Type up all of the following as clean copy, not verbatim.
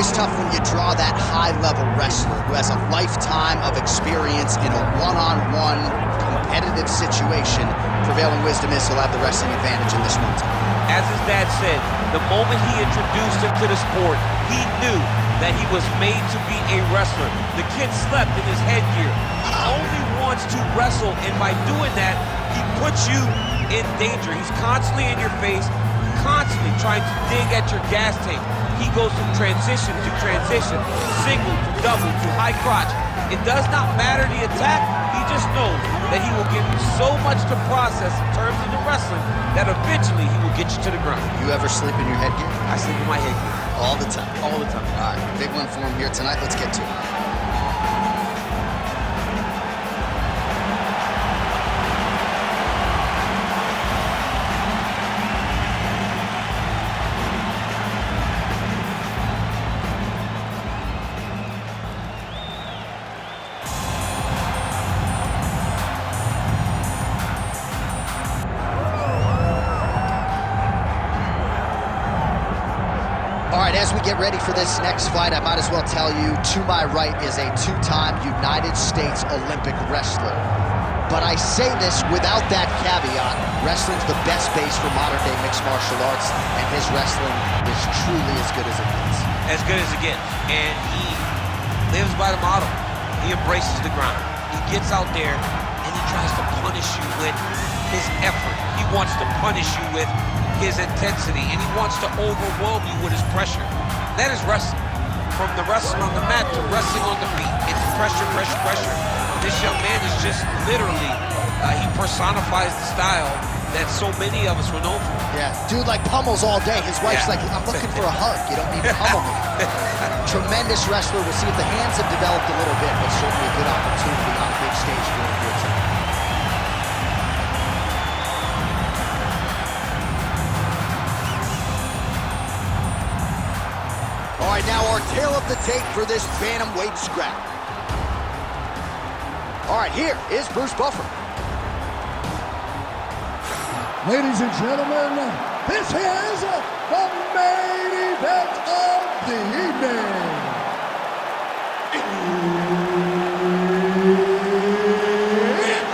always tough when you draw that high-level wrestler who has a lifetime of experience in a one-on-one competitive situation. Prevailing wisdom is he'll have the wrestling advantage in this one. As his dad said, the moment he introduced him to the sport, he knew that he was made to be a wrestler. The kid slept in his headgear. He only wants to wrestle, and by doing that, he puts you in danger. He's constantly in your face, constantly trying to dig at your gas tank. He goes from transition to transition, single to double to high crotch. It does not matter the attack. He just knows that he will give you so much to process in terms of the wrestling that eventually he will get you to the ground. You ever sleep in your headgear? I sleep in my headgear. All the time? All the time. All right, big one for him here tonight. Let's get to it. All right, as we get ready for this next fight, I might as well tell you, to my right is a two-time United States Olympic wrestler. But I say this without that caveat. Wrestling's the best base for modern-day mixed martial arts, and his wrestling is truly as good as it gets. As good as it gets. And he lives by the motto. He embraces the ground. He gets out there, and he tries to punish you with his effort. He wants to punish you with his intensity, and he wants to overwhelm you with his pressure. That is wrestling. From the wrestling on the mat to wrestling on the feet, it's pressure, pressure, pressure. This young man is just literally, he personifies the style that so many of us were known for. Yeah, dude like pummels all day. His wife's like, I'm looking for a hug. You don't need to pummel me. Tremendous wrestler. We'll see if the hands have developed a little bit, but certainly a good opportunity on a big stage for him here tonight. All right, now our tail of the tape for this bantamweight scrap. All right, here is Bruce Buffer. Ladies and gentlemen, this is the main event of the evening. It's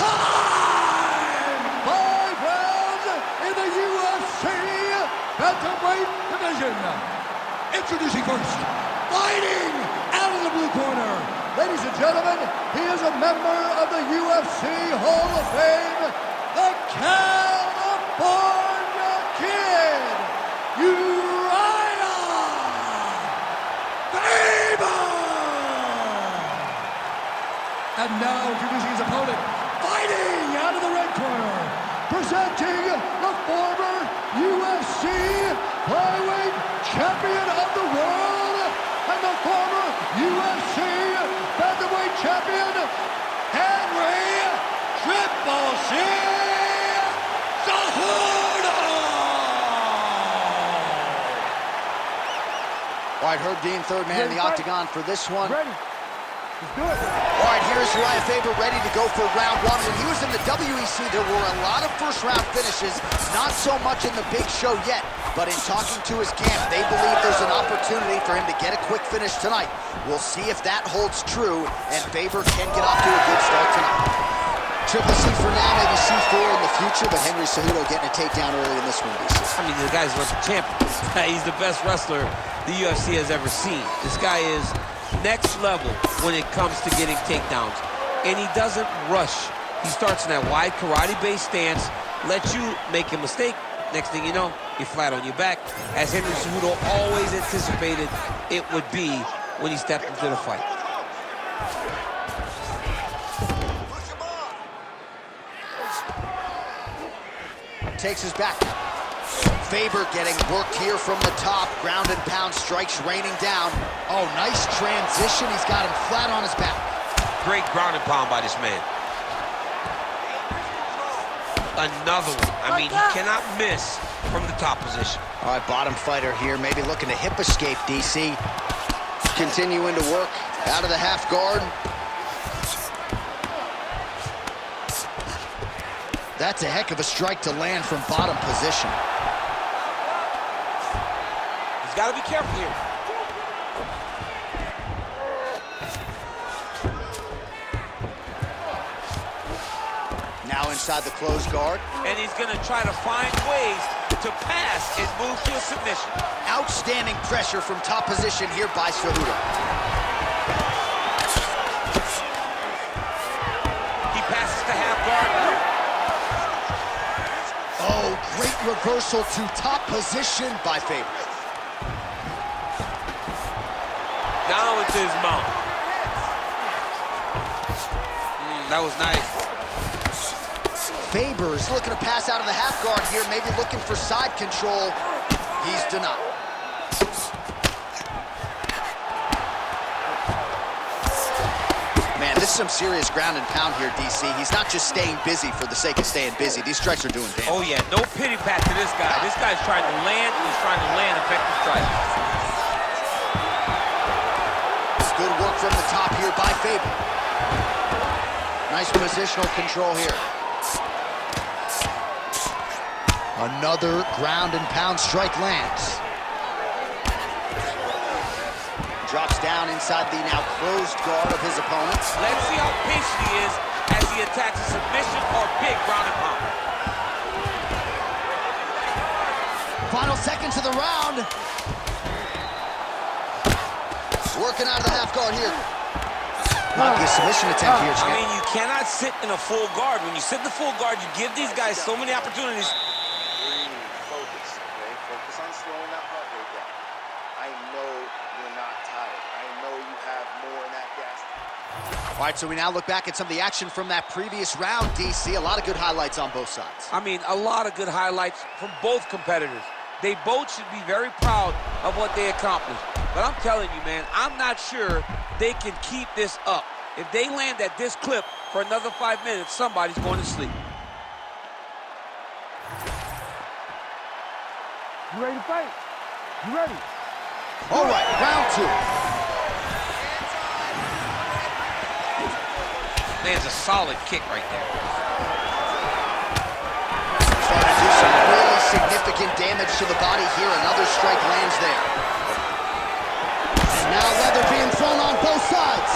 time! 5 rounds in the UFC bantamweight division. Introducing first, fighting out of the blue corner. Ladies and gentlemen, he is a member of the UFC Hall of Fame, the California Kid, Urijah Faber. And now introducing his opponent, fighting out of the red corner, presenting the former UFC flyweight champion of the world and the former UFC bantamweight champion, Henry Cejudo. All right, Herb Dean, third man in the octagon for this one. Ready? Let's do it. All right, here's Urijah Faber ready to go for round one. When he was in the WEC, there were a lot of first-round finishes, not so much in the big show yet, but in talking to his camp, they believe there's an opportunity for him to get a quick finish tonight. We'll see if that holds true, and Faber can get off to a good start tonight. Triple C for now, maybe C4 in the future, but Henry Cejudo getting a takedown early in this one, DC. I mean, the guy's Olympic champion. He's the best wrestler the UFC has ever seen. This guy is next level when it comes to getting takedowns, and he doesn't rush. He starts in that wide karate-based stance, lets you make a mistake. Next thing you know, you're flat on your back, as Henry Cejudo always anticipated it would be when he stepped into the fight. Takes his back. Faber getting worked here from the top. Ground and pound strikes raining down. Oh, nice transition. He's got him flat on his back. Great ground and pound by this man. Another one. I mean, he cannot miss from the top position. All right, bottom fighter here, maybe looking to hip escape, DC. Continuing to work out of the half guard. That's a heck of a strike to land from bottom position. He's got to be careful here. inside the closed guard. And he's going to try to find ways to pass and move to a submission. Outstanding pressure from top position here by Cejudo. He passes to half guard. Oh, great reversal to top position by Faber. Down into his mount. That was nice. Faber is looking to pass out of the half guard here, maybe looking for side control. He's denied. Man, this is some serious ground and pound here, DC. He's not just staying busy for the sake of staying busy. These strikes are doing damage. Oh, yeah, no pity pat to this guy. This guy's trying to land, he's trying to land effective strikes. Good work from the top here by Faber. Nice positional control here. Another ground and pound strike lands. Drops down inside the now closed guard of his opponent. Let's see how patient he is as he attacks a submission or big ground and pound. Final seconds of the round. Working out of the half guard here. Might be a submission attempt here, I mean, you cannot sit in a full guard. When you sit in the full guard, you give these guys so many opportunities. Focus, okay? Focus on slowing that heart rate down. I know you're not tired. I know you have more in that gas tank. All right, so we now look back at some of the action from that previous round, DC. A lot of good highlights on both sides. I mean, a lot of good highlights from both competitors. They both should be very proud of what they accomplished. But I'm telling you, man, I'm not sure they can keep this up. If they land at this clip for another 5 minutes, somebody's going to sleep. You ready to fight? You ready? All right, round two. Lands a solid kick right there. Starting to do some really significant damage to the body here. Another strike lands there. And now leather being thrown on both sides.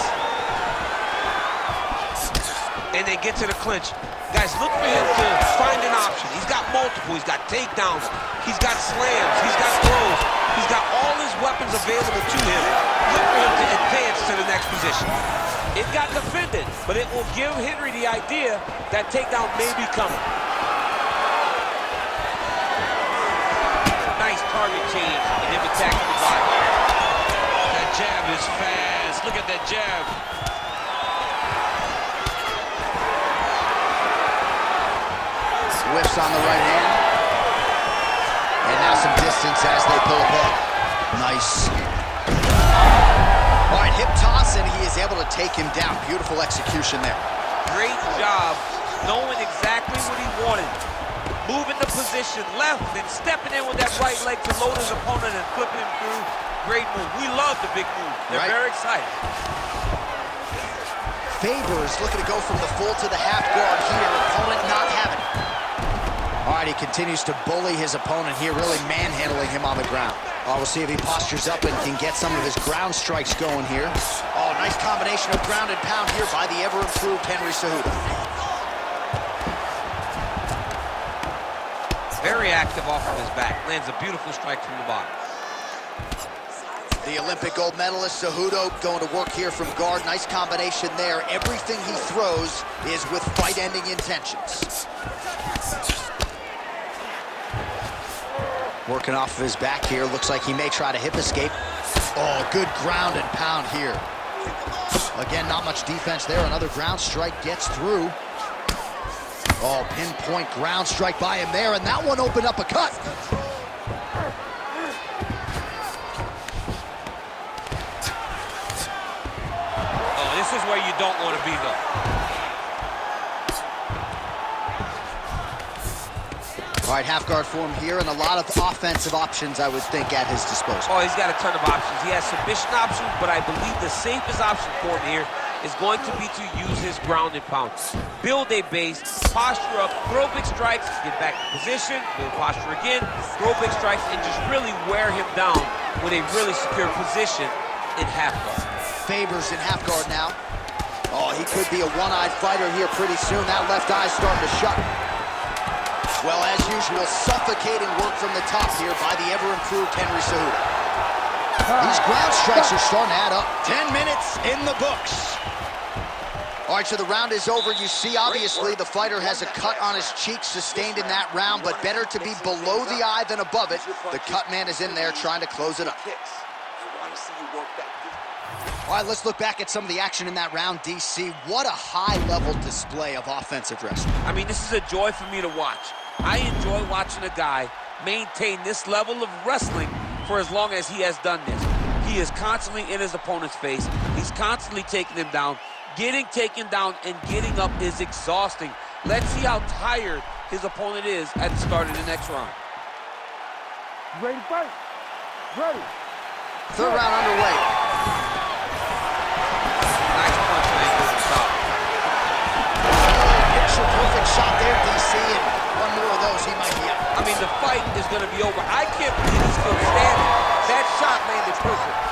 And they get to the clinch. Guys, look for him to find an option. He's got multiple. He's got takedowns. He's got slams. He's got throws. He's got all his weapons available to him. Look for him to advance to the next position. It got defended, but it will give Henry the idea that takedown may be coming. Nice target change and him attacking the body. That jab is fast. Look at that jab. Whiffs on the right hand. And now some distance as they pull apart. Nice. All right, hip toss, and he is able to take him down. Beautiful execution there. Great job knowing exactly what he wanted. Moving the position left and stepping in with that right leg to load his opponent and flipping him through. Great move. We love the big move. They're very excited. Faber is looking to go from the full to the half guard here. Opponent not having it. All right, he continues to bully his opponent here, really manhandling him on the ground. We'll see if he postures up and can get some of his ground strikes going here. Oh, nice combination of ground and pound here by the ever-improved Henry Cejudo. Very active off of his back. Lands a beautiful strike from the bottom. The Olympic gold medalist Cejudo going to work here from guard. Nice combination there. Everything he throws is with fight-ending intentions. Working off of his back here. Looks like he may try to hip escape. Oh, good ground and pound here. Again, not much defense there. Another ground strike gets through. Oh, pinpoint ground strike by him there, and that one opened up a cut. Oh, this is where you don't want to be, though. All right, half guard form here, and a lot of offensive options, I would think, at his disposal. Oh, he's got a ton of options. He has submission options, but I believe the safest option for him here is going to be to use his ground and pound. Build a base, posture up, throw big strikes, get back in position, build posture again, throw big strikes, and just really wear him down with a really secure position in half guard. Faber's in half guard now. Oh, he could be a one-eyed fighter here pretty soon. That left eye's starting to shut. Well, as usual, suffocating work from the top here by the ever-improved Henry Cejudo. These ground strikes are starting to add up. 10 minutes in the books. All right, so the round is over. You see, obviously, the fighter has a cut on his cheek sustained in that round, but better to be below the eye than above it. The cut man is in there trying to close it up. All right, let's look back at some of the action in that round, DC. What a high-level display of offensive wrestling. I mean, this is a joy for me to watch. I enjoy watching a guy maintain this level of wrestling for as long as he has done this. He is constantly in his opponent's face. He's constantly taking him down. Getting taken down and getting up is exhausting. Let's see how tired his opponent is at the start of the next round. Ready to fight? Ready. Third round underway. Nice punch lands over the top. Picture perfect shot there, DC, and one more of those, he might be out. I mean, the fight is going to be over. I can't believe he's still standing. That shot landed perfect.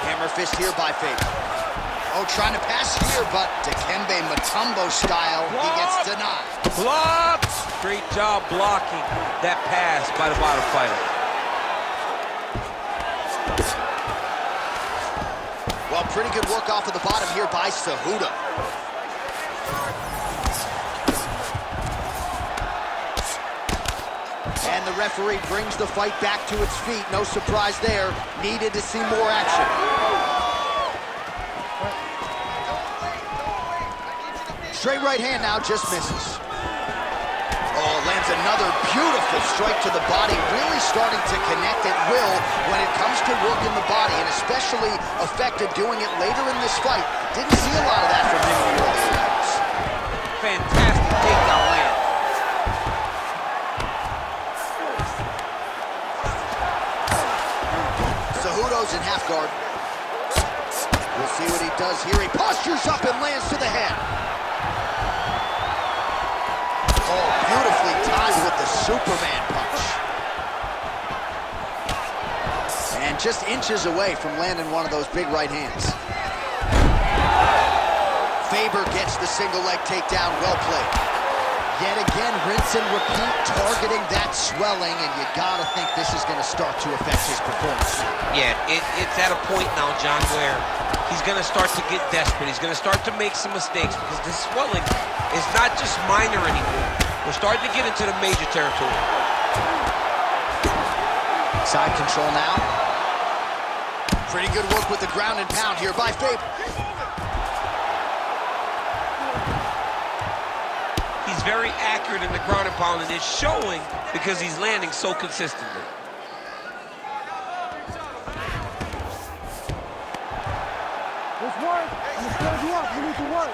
Hammer fist here by Faber. Oh, trying to pass here, but Dikembe Mutombo style, he gets denied. Blocked! Great job blocking that pass by the bottom fighter. Well, pretty good work off of the bottom here by Cejudo. And the referee brings the fight back to its feet. No surprise there. Needed to see more action. Straight right hand now, just misses. Oh, lands another beautiful strike to the body, really starting to connect at will when it comes to working the body, and especially effective doing it later in this fight. Didn't see a lot of that from him in the early rounds. Fantastic takedown land. Cejudo's in half guard. We'll see what he does here. He postures up and lands to the head. Oh, beautifully timed with the Superman punch. And just inches away from landing one of those big right hands. Faber gets the single leg takedown, well played. Yet again, rinse and repeat, targeting that swelling, and you gotta think this is gonna start to affect his performance. Yeah, it's at a point now, John, where he's gonna start to get desperate. He's gonna start to make some mistakes because this swelling is not just minor anymore. We're starting to get into the major territory. Side control now. Pretty good work with the ground and pound here by Faber. He's very accurate in the ground and pound, and it's showing because he's landing so consistently. Let's work. I'm gonna stand you up. You need to work.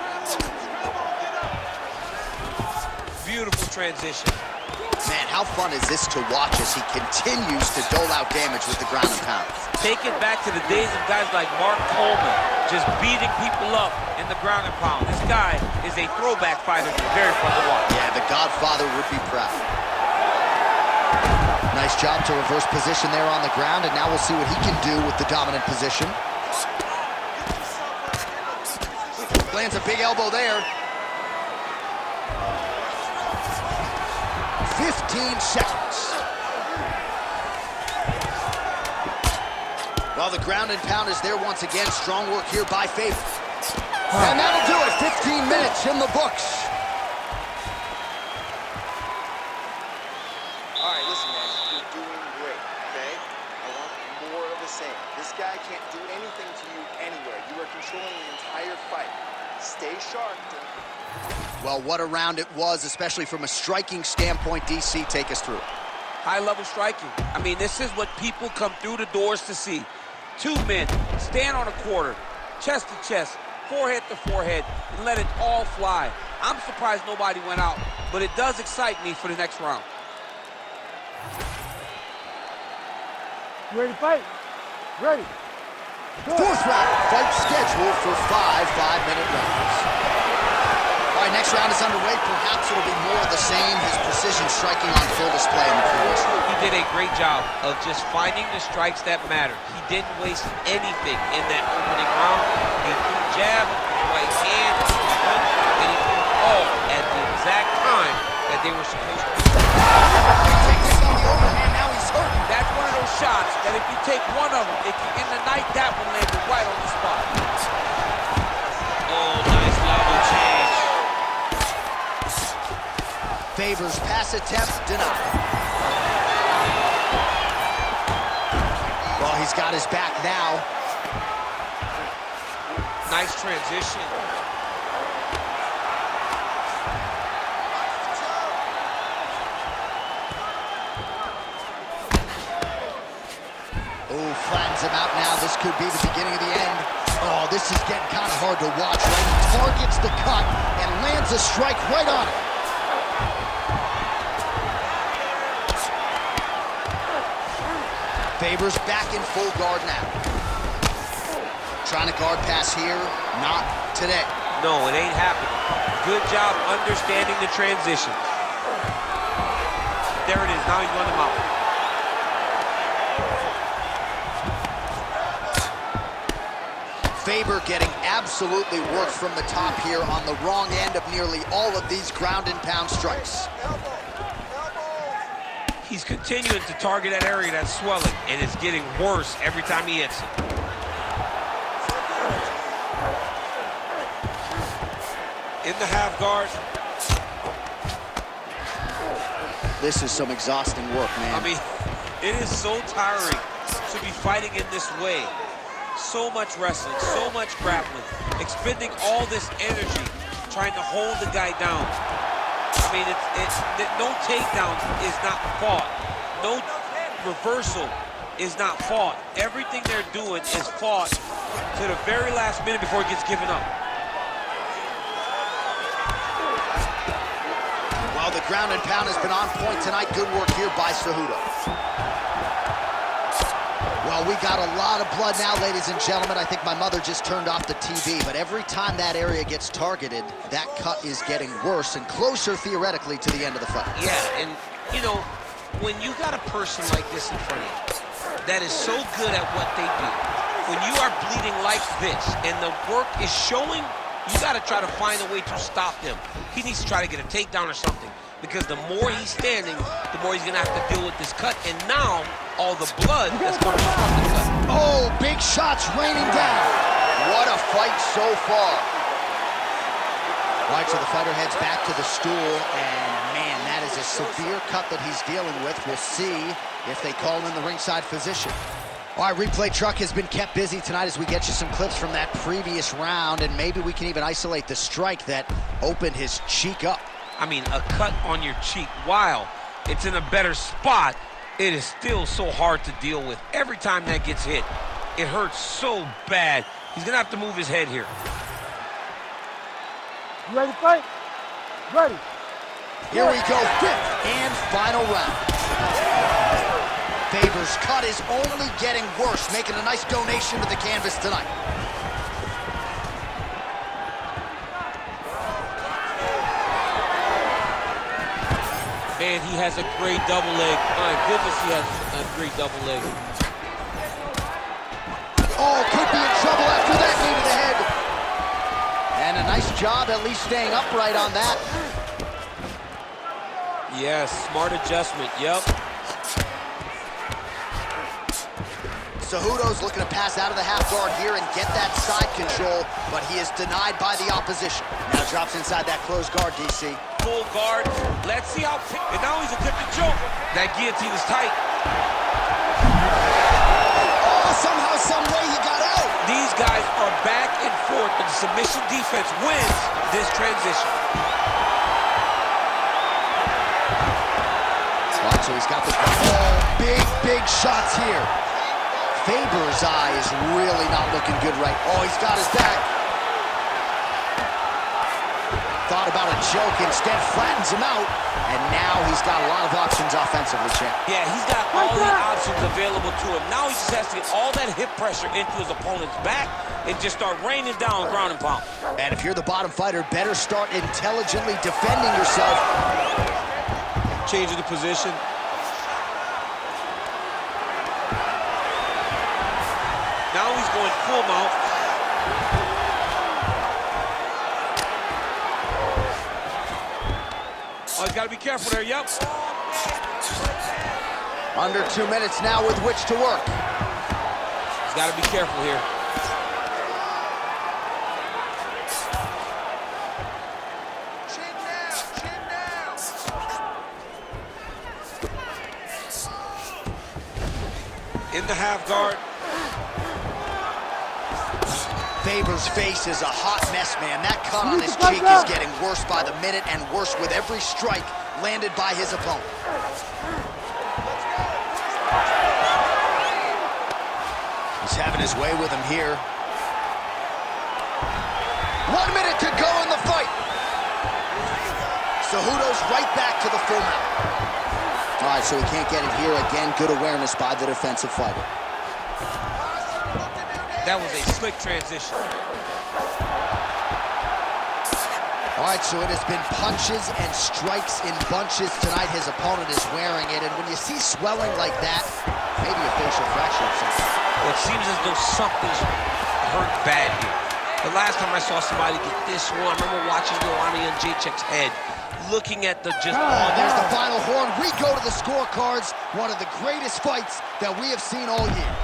Beautiful transition. Man, how fun is this to watch as he continues to dole out damage with the ground and pound? Take it back to the days of guys like Mark Coleman, just beating people up in the ground and pound. This guy is a throwback fighter. Very fun to watch. Yeah, the Godfather would be proud. Nice job to reverse position there on the ground, and now we'll see what he can do with the dominant position. Lands a big elbow there. 15 seconds. Well, the ground and pound is there once again. Strong work here by Faber. And that'll do it. 15 minutes in the books. All right, listen, man, you're doing great, okay? I want more of the same. This guy can't do anything to you anywhere. You are controlling the entire fight. Stay sharp, dude. Well, what a round it was, especially from a striking standpoint. DC, take us through. High-level striking. I mean, this is what people come through the doors to see. Two men stand on a quarter, chest to chest, forehead to forehead, and let it all fly. I'm surprised nobody went out, but it does excite me for the next round. You ready to fight? Ready. Fourth round, fight scheduled for 5 5-minute rounds. All right, next round is underway. Perhaps it'll be more of the same. His precision striking on full display in the previous round. He did a great job of just finding the strikes that mattered. He didn't waste anything in that opening round. He threw jab, right hand, and he threw all at the exact time that they were supposed to. Takes this on the overhand, now he's hurting. That's one of those shots that if you take one of them, it can end the night. That one landed right on the spot. Oh, nice level change. Faber's pass attempt denied. Well, he's got his back now. Nice transition. Oh, flattens him out now. This could be the beginning of the end. Oh, this is getting kind of hard to watch, right? He targets the cut and lands a strike right on it. Faber's back in full guard now. Trying to guard pass here, not today. No, it ain't happening. Good job understanding the transition. There it is, now he's running him out. Faber getting absolutely worked from the top here on the wrong end of nearly all of these ground and pound strikes. He's continuing to target that area that's swelling, and it's getting worse every time he hits it. In the half guard. This is some exhausting work, man. I mean, it is so tiring to be fighting in this way. So much wrestling, so much grappling, expending all this energy, trying to hold the guy down. I mean, no takedown is not fought. No reversal is not fought. Everything they're doing is fought to the very last minute before it gets given up. Well, the ground and pound has been on point tonight. Good work here by Cejudo. Well, we got a lot of blood now, ladies and gentlemen. I think my mother just turned off the TV, but every time that area gets targeted, that cut is getting worse and closer, theoretically, to the end of the fight. Yeah, and, you know, when you got a person like this in front of you that is so good at what they do, when you are bleeding like this and the work is showing, you got to try to find a way to stop him. He needs to try to get a takedown or something, because the more he's standing, the more he's going to have to deal with this cut. And now, all the blood that's coming from the cut. Oh, big shots raining down. What a fight so far. Right, so the fighter heads back to the stool, and man, that is a severe cut that he's dealing with. We'll see if they call in the ringside physician. All right, replay truck has been kept busy tonight as we get you some clips from that previous round, and maybe we can even isolate the strike that opened his cheek up. I mean, a cut on your cheek, while it's in a better spot, it is still so hard to deal with. Every time that gets hit, it hurts so bad. He's gonna have to move his head here. You ready to fight? Ready. Here we go, fifth and final round. Faber's cut is only getting worse, making a nice donation to the canvas tonight. Man, he has a great double leg. My goodness, he has a great double leg. Oh, could be in trouble after that knee to the head. And a nice job at least staying upright on that. Yes, smart adjustment, yep. Cejudo's looking to pass out of the half guard here and get that side control, but he is denied by the opposition. Now drops inside that closed guard, DC. Full guard. Let's see how... And now he's attempting to choke. That guillotine is tight. Oh, somehow, some way he got out. These guys are back and forth, but the submission defense wins this transition. Right, so he's got the... Oh, big shots here. Faber's eye is really not looking good right. Oh, he's got his back. thought about a choke, instead flattens him out, and now he's got a lot of options offensively, champ. Yeah, he's got all the options available to him. Now he just has to get all that hip pressure into his opponent's back and just start raining down ground and pound. And if you're the bottom fighter, better start intelligently defending yourself. Changing the position. Now he's going full mount. Oh, he's got to be careful there, yep. Under 2 minutes now with which to work. He's got to be careful here. Chin down, chin down. In the half guard. Faber's face is a hot mess, man. That cut on his cheek is getting worse by the minute and worse with every strike landed by his opponent. He's having his way with him here. 1 minute to go in the fight. Cejudo's right back to the full mount. All right, so he can't get it here. Again, good awareness by the defensive fighter. That was a slick transition. All right, so it has been punches and strikes in bunches tonight. His opponent is wearing it, and when you see swelling like that, maybe a facial fracture of something. Well, it seems as though something's hurt bad here. The last time I saw somebody get this one, I remember watching Joanna Jacek's head, looking at the just... Oh, there's the final horn. We go to the scorecards. One of the greatest fights that we have seen all year.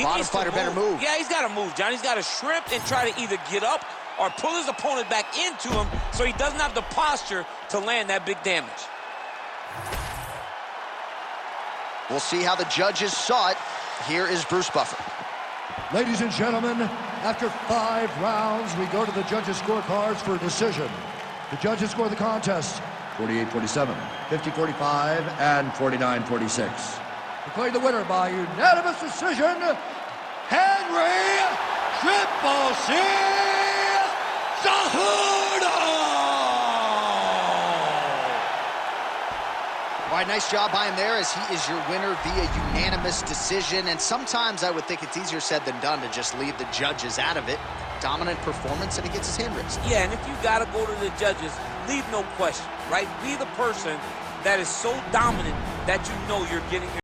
Bottom fighter better move. Yeah, he's got to move, John. He's got to shrimp and try to either get up or pull his opponent back into him so he doesn't have the posture to land that big damage. We'll see how the judges saw it. Here is Bruce Buffer. Ladies and gentlemen, after 5 rounds, we go to the judges' scorecards for a decision. The judges score the contest 48-47, 50-45, and 49-46. Declared the winner by unanimous decision, Henry Cejudo! All right, nice job by him there, as he is your winner via unanimous decision. And sometimes I would think it's easier said than done to just leave the judges out of it. Dominant performance, and he gets his hand raised. Yeah, and if you got to go to the judges, leave no question, right? Be the person that is so dominant that you know you're getting your